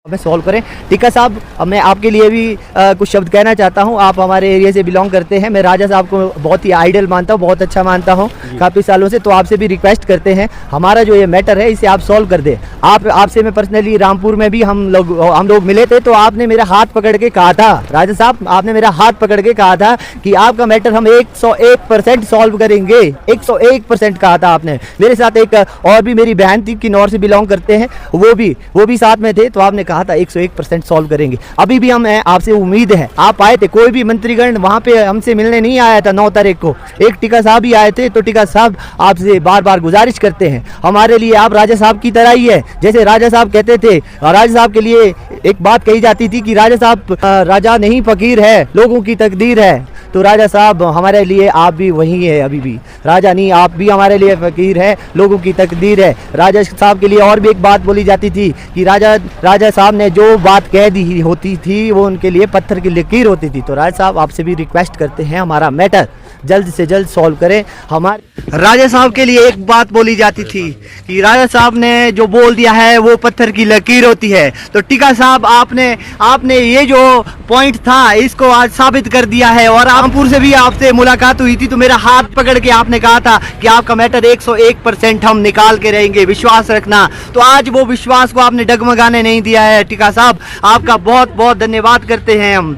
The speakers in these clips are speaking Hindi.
हमें सॉल्व करें। टीका साहब, अब मैं आपके लिए भी कुछ शब्द कहना चाहता हूं। आप हमारे एरिया से बिलोंग करते हैं। मैं राजा साहब को बहुत ही आइडल मानता हूं, बहुत अच्छा मानता हूं काफ़ी सालों से। तो आपसे भी रिक्वेस्ट करते हैं, हमारा जो ये मैटर है इसे आप सॉल्व कर दें। आपसे मैं पर्सनली रामपुर में भी हम लोग मिले थे, तो आपने मेरा हाथ पकड़ के कहा था, राजा साहब आपने मेरा हाथ पकड़ के कहा था कि आपका मैटर हम 101% सॉल्व करेंगे। 101% कहा था आपने। मेरे साथ एक और भी मेरी बहन थी, किन्नौर से बिलोंग करते हैं, वो भी साथ में थे। तो आपने कहा था 101% सॉल्व करेंगे। अभी भी हम आपसे उम्मीद है। आप आए थे, कोई भी मंत्रीगण वहां पे हमसे मिलने नहीं आया था 9 तारीख को। एक टीका साहब ही आए थे। तो टीका साहब आपसे बार बार गुजारिश करते हैं, हमारे लिए आप राजा साहब की तरह ही है। जैसे राजा साहब कहते थे, राजा साहब के लिए एक बात कही जाती थी कि राजा साहब राजा नहीं फकीर है, लोगों की तकदीर है। तो राजा साहब हमारे लिए आप भी वही है, अभी भी राजा नहीं, आप भी हमारे लिए फकीर है, लोगों की तकदीर है। राजा साहब के लिए और भी एक बात बोली जाती थी कि राजा साहब ने जो बात कह दी होती थी वो उनके लिए पत्थर की लकीर होती थी। तो राजा साहब आपसे भी रिक्वेस्ट करते हैं, हमारा मैटर जल्द से जल्द सॉल्व करें। हमारे राजा साहब के लिए एक बात बोली जाती थी कि राजा साहब ने जो बोल दिया है वो पत्थर की लकीर होती है। तो टीका साहब आपने ये जो पॉइंट था इसको आज साबित कर दिया है। और रामपुर से भी आपसे मुलाकात हुई थी, तो मेरा हाथ पकड़ के आपने कहा था कि आपका मैटर 101% हम निकाल के रहेंगे, विश्वास रखना। तो आज वो विश्वास को आपने डगमगाने नहीं दिया है। टीका साहब आपका बहुत बहुत धन्यवाद करते हैं हम।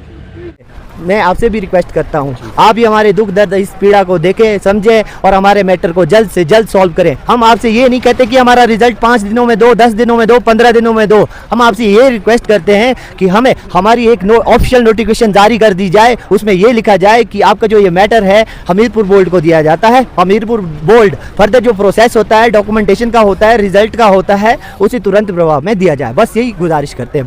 मैं आपसे भी रिक्वेस्ट करता हूं, आप भी हमारे दुख दर्द इस पीड़ा को देखें, समझें और हमारे मैटर को जल्द से जल्द सॉल्व करें। हम आपसे ये नहीं कहते कि हमारा रिजल्ट 5 दिनों में दो, 10 दिनों में दो, 15 दिनों में दो। हम आपसे ये रिक्वेस्ट करते हैं कि हमें हमारी एक ऑफिशियल नोटिफिकेशन जारी कर दी जाए, उसमें ये लिखा जाए कि आपका जो ये मैटर है हमीरपुर बोर्ड को दिया जाता है। हमीरपुर बोर्ड फर्दर जो प्रोसेस होता है, डॉक्यूमेंटेशन का होता है, रिजल्ट का होता है, उसे तुरंत प्रभाव में दिया जाए। बस यही गुजारिश करते हैं।